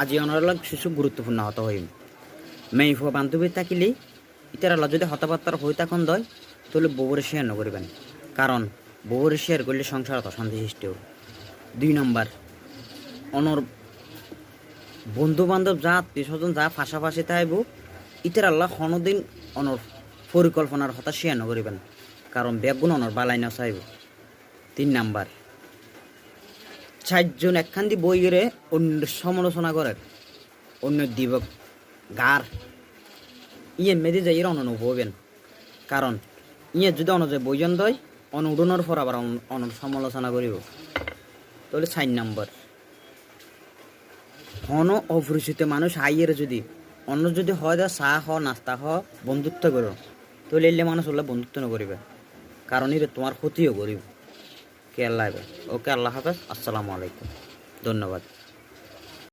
আজি অনরাল কিছু গুরুত্বপূর্ণ হত হইম মেয়ে ফুয়া বান্ধবী থাকিলে ইতার আল্লাহ যদি হতাবার্তার হয়ে তখন দয় তাহলে বউরে শেয়ার নকরিবেন, কারণ বউরে শেয়ার করলে সংসারত অশান্তি সৃষ্টি হবে। 2 নম্বর, অনর বন্ধু বান্ধব যা আত্মীয় স্বজন যা পাশাপাশি থাকব ইতার আল্লাহ কোনোদিন অনর পরিকল্পনার কথা শেয়ার নকরিবেন, কারণ বেগুন অনর বালাই না চাইব। 3 নম্বর, 4 জন একখান দি বই গেলে অন্য সমালোচনা করে অন্য দিবক গার ইয়ে মেদি যাই অনন হবেন, কারণ ইয়ে যদি অনজে বইজন দয় অনুডনের পর আবার অন সমালোচনা করিব। তাহলে 4 নম্বর, অপরিচিত মানুষ আইয়ের যদি অন্য যদি হয় যা চা হ নাস্তা হ বন্ধুত্ব করো, তাহলে এলে মানুষ হলে বন্ধুত্ব নকরিবে, কারণ এর তোমার ক্ষতিও করিব। কে আল্লাহ, ওকে আল্লাহ হাফেজ, আসসালামু আলাইকুম, ধন্যবাদ।